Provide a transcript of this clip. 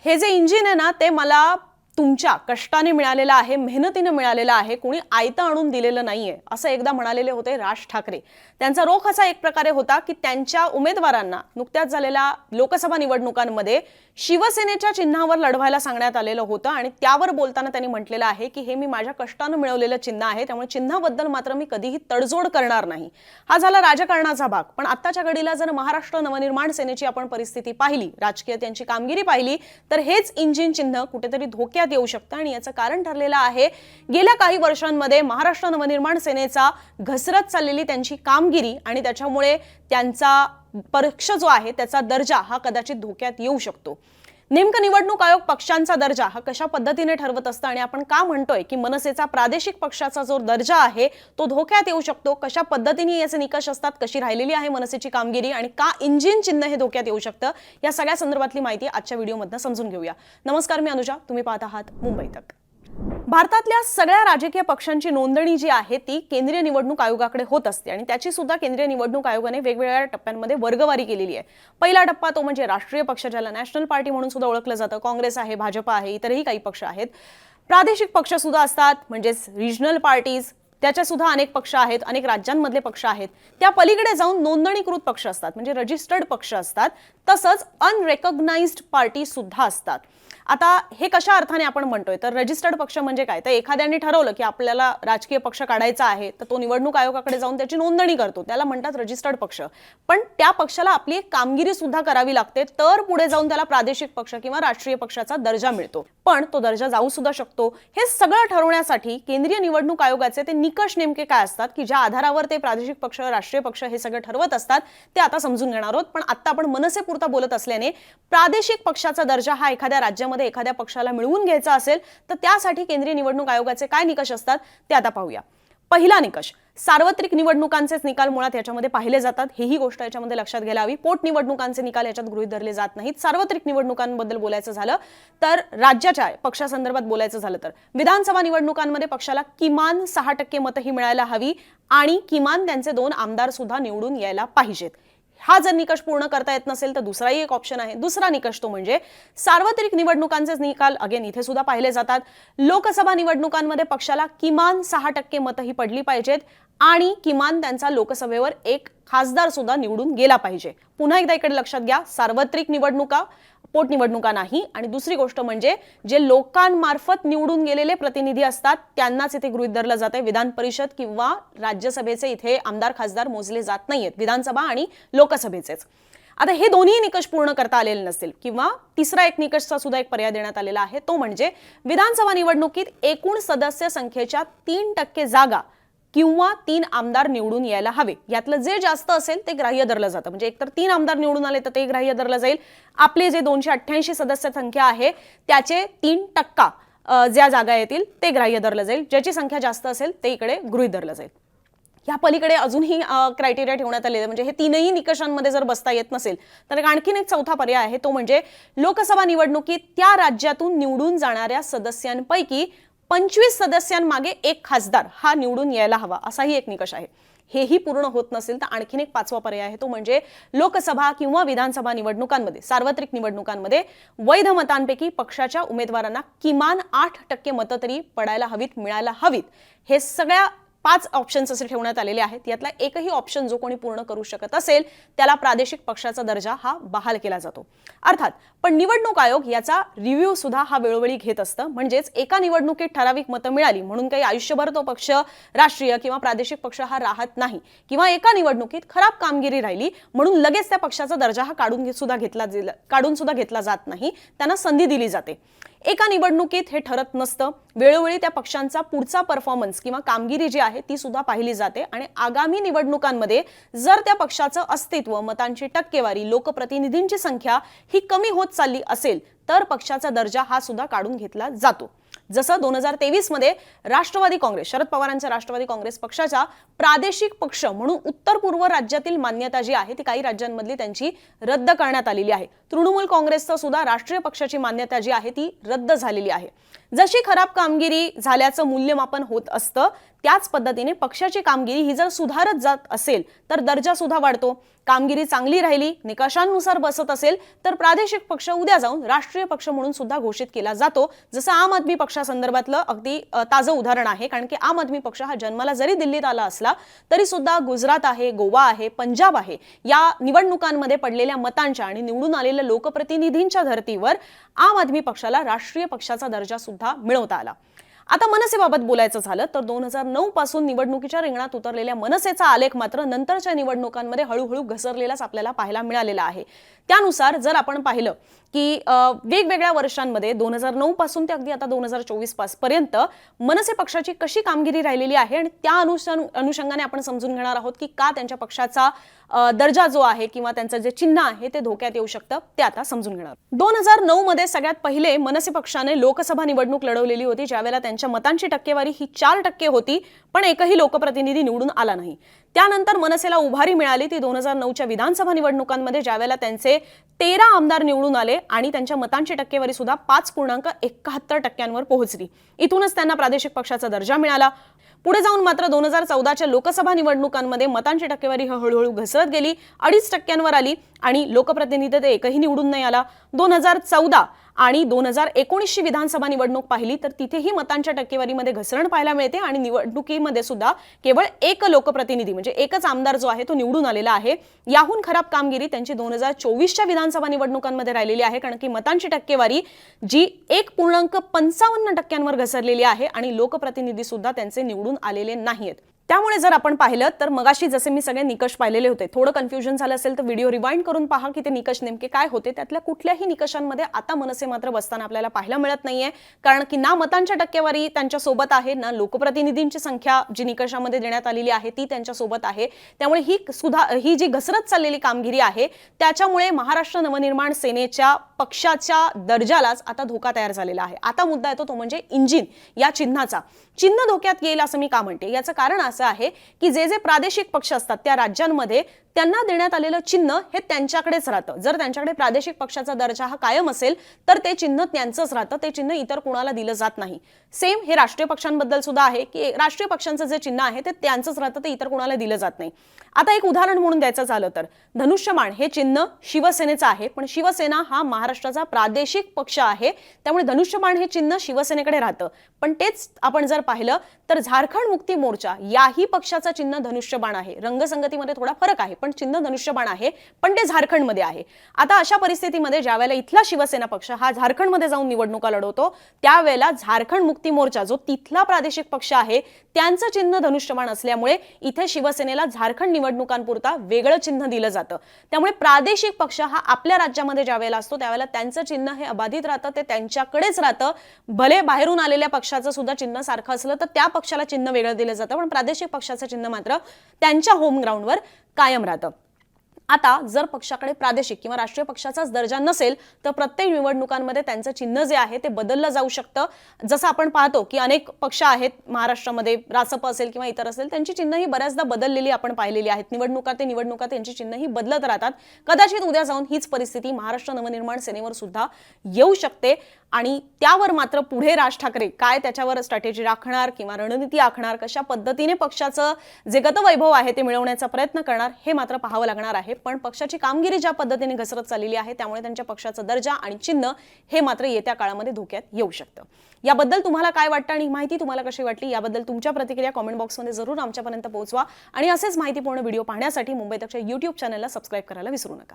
हे जे इंजिन आहे ना ते मला तुमच्या कष्टाने मिळालेलं आहे, मेहनतीने मिळालेलं आहे, कोणी आयतं आणून दिलेलं नाहीये असं एकदा म्हणालेले होते राज ठाकरे। त्यांचा रोख असा एक प्रकारे होता की त्यांच्या उमेदवारांना नुकत्याच झालेल्या लोकसभा निवडणुकांमध्ये शिवसेनेच्या चिन्हावर लढवायला सांगण्यात आलेलं होतं आणि त्यावर बोलताना त्यांनी म्हटलेलं आहे की हे मी माझ्या कष्टाने मिळवलेलं चिन्ह आहे, त्यामुळे चिन्हाबद्दल मात्र मी कधीही तडजोड करणार नाही। हा झाला राजकारणाचा भाग। पण आत्ताच्या घडीला जर महाराष्ट्र नवनिर्माण सेनेची आपण परिस्थिती पाहिली, राजकीय त्यांची कामगिरी पाहिली, तर हेच इंजिन चिन्ह कुठेतरी धोक्यात येऊ शकतं आणि याचं कारण ठरलेलं आहे गेल्या काही वर्षांमध्ये महाराष्ट्र नवनिर्माण सेनेचा घसरत चाललेली त्यांची कामगिरी आणि त्याच्यामुळे त्यांचा पक्ष जो आहे त्याचा दर्जा हा कदाचित धोक्यात येऊ शकतो। नेमकं निवडणूक आयोग पक्षांचा दर्जा हा कशा पद्धतीने ठरवत असतं आणि आपण का म्हणतोय की मनसेचा प्रादेशिक पक्षाचा जो दर्जा आहे तो धोक्यात येऊ शकतो, कशा पद्धतीने याचे निकष असतात, कशी राहिलेली आहे मनसेची कामगिरी आणि का इंजिन चिन्ह हे धोक्यात येऊ शकतं, या सगळ्या संदर्भातली माहिती आजच्या व्हिडिओमधून समजून घेऊया। नमस्कार, मी अनुजा, तुम्ही पाहत आहात मुंबई तक। भारतातल्या सगळ्या राजकीय पक्षांची नोंदणी जी आहे ती केंद्रीय निवडणूक आयोगाकडे होत असते आणि त्याची सुद्धा केंद्रीय निवडणूक आयोगाने वेगवेगळ्या टप्प्यांमध्ये वर्गवारी केलेली आहे। पहिला टप्पा तो म्हणजे राष्ट्रीय पक्ष, ज्याला नॅशनल पार्टी म्हणून सुद्धा ओळखलं जातं। काँग्रेस आहे, भाजप आहे, इतरही काही पक्ष आहेत। प्रादेशिक पक्ष सुद्धा असतात म्हणजे रिजनल पार्टीज, त्याच्या सुद्धा अनेक पक्ष आहेत, अनेक राज्यांमधले पक्ष आहेत। त्या पलीकडे जाऊन नोंदणीकृत पक्ष असतात म्हणजे रजिस्टर्ड पक्ष असतात, तसंच अनरेकॉग्नाइज्ड पार्टी सुद्धा असतात। आता हे कशा अर्थाने आपण म्हणतोय तर रजिस्टर्ड पक्ष म्हणजे काय, तर एखाद्याने ठरवलं की आपल्याला राजकीय पक्ष काढायचा आहे तर तो निवडणूक आयोगाकडे जाऊन त्याची नोंदणी करतो, त्याला म्हणतात रजिस्टर्ड पक्ष। पण त्या पक्षाला आपली कामगिरी सुद्धा करावी लागते तर पुढे जाऊन त्याला प्रादेशिक पक्ष किंवा राष्ट्रीय पक्षाचा दर्जा मिळतो। पण तो दर्जा जाऊ सुद्धा शकतो। हे सगळं ठरवण्यासाठी केंद्रीय निवडणूक आयोगाचे ते निकष नेमके काय असतात की ज्या आधारावर ते प्रादेशिक पक्ष, राष्ट्रीय पक्ष हे सगळं ठरवत असतात ते आता समजून घेणार आहोत। पण आता आपण मनसेपुरता बोलत असल्याने प्रादेशिक पक्षाचा दर्जा हा एखाद्या राज्यामध्ये एखाद्या पक्षाला मिळवून घ्यायचा असेल तर त्यासाठी केंद्रीय निवडणूक आयोगाचे काय निकष असतात ते आता पाहूया। पहिला निकष, सार्वत्रिक निवडणुकांचेच निकाल मुळात याच्यामध्ये पाहिले जातात, हेही गोष्ट याच्यामध्ये लक्षात घ्यायला हवी। पोटनिवडणुकांचे निकाल याच्यात गृहीत धरले जात नाहीत। सार्वत्रिक निवडणुकांबद्दल बोलायचं झालं तर राज्याच्या पक्षासंदर्भात बोलायचं झालं तर विधानसभा निवडणुकांमध्ये पक्षाला किमान 6% मतही मिळायला हवी आणि किमान त्यांचे 2 आमदार सुद्धा निवडून यायला पाहिजेत। हा जर निकष पूर्ण करता येत नसेल तर दुसराही एक ऑप्शन आहे। दुसरा निकष तो म्हणजे सार्वत्रिक निवडणुकांचे निकाल अगेन इथे सुद्धा पाहिले जातात। लोकसभा निवडणुकांमध्ये पक्षाला किमान 6% मतही पडली पाहिजेत आणि किमान त्यांचा लोकसभेवर 1 खासदार सुद्धा निवडून गेला पाहिजे। पुन्हा एकदा इकडे लक्षात घ्या, सार्वत्रिक निवडणुका, पोटनिवडणुका नाही। आणि दुसरी गोष्ट म्हणजे जे लोकांमार्फत निवडून गेलेले प्रतिनिधी असतात त्यांनाच इथे गृहीत धरलं जाते। विधान परिषद किंवा राज्यसभेचे इथे आमदार खासदार मोजले जात नाहीयेत, विधानसभा आणि लोकसभेचेच। आता हे दोन्ही निकष पूर्ण करता आलेले नसतील किंवा तिसरा एक निकषचा सुद्धा एक पर्याय देण्यात आलेला आहे, तो म्हणजे विधानसभा निवडणुकीत एकूण सदस्य संख्येच्या 3% जागा किंवा 3 आमदार निवडून यायला हवे, यातलं जे जास्त असेल ते ग्राह्य धरलं जातं। म्हणजे एकतर 3 आमदार निवडून आले तर ते ग्राह्य धरलं जाईल। आपले जे 288 सदस्य संख्या आहे त्याचे 3% ज्या जागा येतील ते ग्राह्य धरलं जाईल, ज्याची संख्या जास्त असेल ते इकडे गृहीत धरलं जाईल। या पलीकडे अजूनही क्रायटेरिया ठेवण्यात आले म्हणजे हे तीनही निकषांमध्ये जर बसता येत नसेल तर आणखीन एक चौथा पर्याय आहे, तो म्हणजे लोकसभा निवडणुकीत त्या राज्यातून निवडून जाणाऱ्या सदस्यांपैकी 25 सदस्यांमागे 1 खासदार हा निवडून यायला हवा, असाही एक निकष आहे। हेही पूर्ण होत नसेल तर आणखीन एक 5वा पर्याय आहे, तो म्हणजे लोकसभा किंवा विधानसभा निवडणुकांमध्ये, सार्वत्रिक निवडणुकांमध्ये वैध मतांपैकी पक्षाच्या उमेदवारांना किमान 8% मतं तरी पडायला हवीत, मिळायला हवीत। हे सगळ्या 5 ऑप्शन्स असे ठेवण्यात आलेले आहेत। यातला एकही ऑप्शन जो कोणी पूर्ण करू शकत असेल त्याला प्रादेशिक पक्षाचा दर्जा हा बहाल केला जातो। अर्थात पण निवडणूक आयोग याचा रिव्ह्यू सुद्धा हा वेळोवेळी घेत असतं। म्हणजेच एका निवडणुकीत ठराविक मतं मिळाली म्हणून काही आयुष्यभर तो पक्ष राष्ट्रीय किंवा प्रादेशिक पक्ष हा राहत नाही, किंवा एका निवडणुकीत खराब कामगिरी राहिली म्हणून लगेच त्या पक्षाचा दर्जा हा काढून सुद्धा घेतला जात नाही, त्यांना संधी दिली जाते। एका निवडणुकीत हे ठरत नसतं, वेळोवेळी त्या पक्षांचा पुढचा परफॉर्मन्स किंवा कामगिरी जी आहे ती सुद्धा पाहिली जाते आणि आगामी निवडणुकांमध्ये जर त्या पक्षाचं अस्तित्व, मतांची टक्केवारी, लोकप्रतिनिधींची संख्या ही कमी होत चालली असेल तर पक्षाचा दर्जा हा सुद्धा काढून घेतला जातो। जसं 2023 मध्ये राष्ट्रवादी काँग्रेस, शरद पवारांच्या राष्ट्रवादी काँग्रेस पक्षाचा प्रादेशिक पक्ष म्हणून उत्तर पूर्व राज्यातील मान्यता जी आहे ती काही राज्यांमधली त्यांची रद्द करण्यात आलेली आहे। तृणमूल काँग्रेसचं सुद्धा राष्ट्रीय पक्षाची मान्यता जी आहे ती रद्द झालेली आहे। जशी खराब कामगिरी झाल्याचं मूल्यमापन होत असतं त्याच पद्धतीने पक्षाची कामगिरी ही जर सुधारत जात असेल तर दर्जा सुद्धा वाढतो. कामगिरी चांगली राहिली, निकषांनुसार बसत असेल तर प्रादेशिक पक्ष उद्या जाऊन राष्ट्रीय पक्ष म्हणून सुद्धा घोषित केला जातो. जसं आम आदमी पक्षासंदर्भातलं अगदी ताजं उदाहरण आहे. कारण की आम आदमी पक्ष हा जन्माला जरी दिल्लीत आला असला तरी सुद्धा गुजरात आहे, गोवा आहे, पंजाब आहे या निवडणुकांमध्ये पडलेल्या मतांच्या आणि निवडून आलेल्या लोकप्रतिनिधींच्या धर्तीवर आम आदमी पक्षाला राष्ट्रीय पक्षाचा दर्जा सुद्धा मिळवता आला. आता मनसेबाबत बोलायचं झालं तर 2009 पासून निवडणुकीच्या रिंगणात उतरलेल्या मनसेचा आलेख मात्र नंतरच्या निवडणुकांमध्ये हळूहळू घसरलेलाच आपल्याला पाहायला मिळालेला आहे. त्यानुसार जर आपण पाहिलं की वेगवेगळ्या वर्षांमध्ये 2009 पासून ते अगदी आता 2024 पर्यंत मनसे पक्षाची कशी कामगिरी राहिलेली आहे आणि त्या अनुषंगाने आपण समजून घेणार आहोत की का त्यांच्या पक्षाचा दर्जा जो आहे किंवा त्यांचं जे चिन्ह आहे ते धोक्यात येऊ शकतं ते आता समजून घेणार. 2009 मध्ये सगळ्यात पहिले मनसे पक्षाने लोकसभा निवडणूक लढवलेली होती, ज्यावेळेला त्यांच्या मतांची टक्केवारी ही 4% होती, पण एकही लोकप्रतिनिधी निवडून आला नाही. त्यानंतर मनसेला उभारी मिळाली ती 2009च्या विधानसभा निवडणुकांमध्ये, ज्यावेळेला त्यांचे 13 आमदार निवडून आले आणि त्यांच्या मतांची टक्केवारी सुद्धा 5.71% पोहोचली. इथूनच त्यांना प्रादेशिक पक्षाचा दर्जा मिळाला. पुढे जाऊन मात्र 2014च्या लोकसभा निवडणुकांमध्ये मतांची टक्केवारी हळूहळू घसरत गेली, 2.5% आली आणि लोकप्रतिनिधी ते एकही निवडून नाही आला. 2014 आणि 2019ची विधानसभा निवडणूक पाहिली तर तिथेही मतांच्या टक्केवारीमध्ये घसरण पाहायला मिळते आणि निवडणुकीमध्ये सुद्धा केवळ एक लोकप्रतिनिधी म्हणजे एकच आमदार जो आहे तो निवडून आलेला आहे. याहून खराब कामगिरी त्यांची 2024च्या विधानसभा निवडणुकांमध्ये राहिलेली आहे, कारण की मतांची टक्केवारी जी 1.55% घसरलेली आहे आणि लोकप्रतिनिधी सुद्धा त्यांचे निवडून आलेले नाहीत. त्यामुळे जर आपण पाहिलं तर मगाशी जसे मी सगळे निकष पाहिलेले होते, थोडं कन्फ्युजन झालं असेल तर व्हिडिओ रिवाइंड करून पहा की ते निकष नेमके काय होते. त्यातल्या कुठल्याही निकषांमध्ये आता मनसे मात्र बसताना आपल्याला पाहायला मिळत नाहीये, कारण की ना मतांच्या टक्केवारी त्यांच्या सोबत आहे, ना लोकप्रतिनिधींची संख्या जी निकषामध्ये देण्यात आलेली आहे ती त्यांच्या सोबत आहे. त्यामुळे ही जी घसरत चाललेली कामगिरी आहे त्याच्यामुळे महाराष्ट्र नवनिर्माण सेनेच्या पक्षाच्या दर्जालाच आता धोका तयार झालेला आहे. आता मुद्दा येतो तो म्हणजे इंजिन या चिन्हाचा. चिन्ह धोक्यात येईल असं मी का म्हणते, याचं कारण असं आहे की जे प्रादेशिक पक्ष असतात त्या राज्यांमध्ये त्यांना देण्यात आलेलं चिन्ह हे त्यांच्याकडेच राहतं. जर त्यांच्याकडे प्रादेशिक पक्षाचा दर्जा हा कायम असेल तर ते चिन्ह त्यांचंच राहतं, ते चिन्ह इतर कोणाला दिलं जात नाही. सेम हे राष्ट्रीय पक्षांबद्दल सुद्धा आहे की राष्ट्रीय पक्षांचं जे चिन्ह आहे ते त्यांचंच राहतं, ते इतर कोणाला दिलं जात नाही. आता एक उदाहरण म्हणून द्यायचं झालं तर धनुष्यबाण हे चिन्ह शिवसेनेचं आहे, पण शिवसेना हा महाराष्ट्राचा प्रादेशिक पक्ष आहे, त्यामुळे धनुष्यबाण हे चिन्ह शिवसेनेकडे राहतं. पण तेच आपण जर पाहिलं तर झारखंड मुक्ती मोर्चा याही पक्षाचं चिन्ह धनुष्यबाण आहे. रंगसंगतीमध्ये थोडा फरक आहे पण चिन्ह धनुष्यबाण आहे, पण ते झारखंडमध्ये आहे. आता अशा परिस्थितीमध्ये ज्यावेळेला इथला शिवसेना पक्ष हा झारखंडमध्ये जाऊन निवडणुका लढवतो त्यावेळेला झारखंड मुक्ती मोर्चा जो तिथला प्रादेशिक पक्ष आहे त्यांचं चिन्ह धनुष्यबाण असल्यामुळे इथे शिवसेनेला झारखंड निवडणुकांपुरता वेगळं चिन्ह दिलं जातं. त्यामुळे प्रादेशिक पक्ष हा आपल्या राज्यामध्ये ज्यावेळेला असतो त्यावेळेला त्यांचं चिन्ह हे अबाधित राहतं, ते त्यांच्याकडेच राहतं. भले बाहेरून आलेल्या पक्षाचं सुद्धा चिन्ह सारखं असलं तर त्या पक्षाला चिन्ह वेगळं दिलं जातं, पण प्रादेशिक पक्षाचं चिन्ह मात्र त्यांच्या होम ग्राउंडवर कायम राहतं. आता जर पक्षाकडे प्रादेशिक किंवा राष्ट्रीय पक्षाचाच दर्जा नसेल तर प्रत्येक निवडणुकांमध्ये त्यांचं चिन्ह जे आहे ते बदललं जाऊ शकतं. जसं आपण पाहतो की अनेक पक्ष आहेत महाराष्ट्रामध्ये, रासप असेल किंवा इतर असेल, त्यांची चिन्ह ही बऱ्याचदा बदललेली आपण पाहिलेली आहेत. निवडणुका ते निवडणुका त्यांची चिन्ह ही बदलत राहतात. कदाचित उद्या जाऊन हीच परिस्थिती महाराष्ट्र नवनिर्माण सेनेवर सुद्धा येऊ शकते आणि त्यावर मात्र पुढे राज ठाकरे काय त्याच्यावर स्ट्रॅटेजी राखणार किंवा रणनीती आखणार, कशा पद्धतीने पक्षाचं जे गतवैभव आहे ते मिळवण्याचा प्रयत्न करणार हे मात्र पाहावं लागणार आहे. पण पक्षाची कामगिरी ज्या पद्धतीने घसरत चाललेली आहे त्यामुळे त्यांच्या पक्षाचा दर्जा आणि चिन्ह हे मात्र येत्या काळामध्ये धोक्यात येऊ शकतं. याबद्दल तुम्हाला काय वाटतं आणि माहिती तुम्हाला कशी वाटली याबद्दल तुमच्या प्रतिक्रिया कमेंट बॉक्समध्ये जरूर आमच्यापर्यंत पोहोचवा आणि असेच माहितीपूर्ण व्हिडिओ पाहण्यासाठी मुंबई तकच्या YouTube चॅनलला सबस्क्राईब करायला विसरू नका.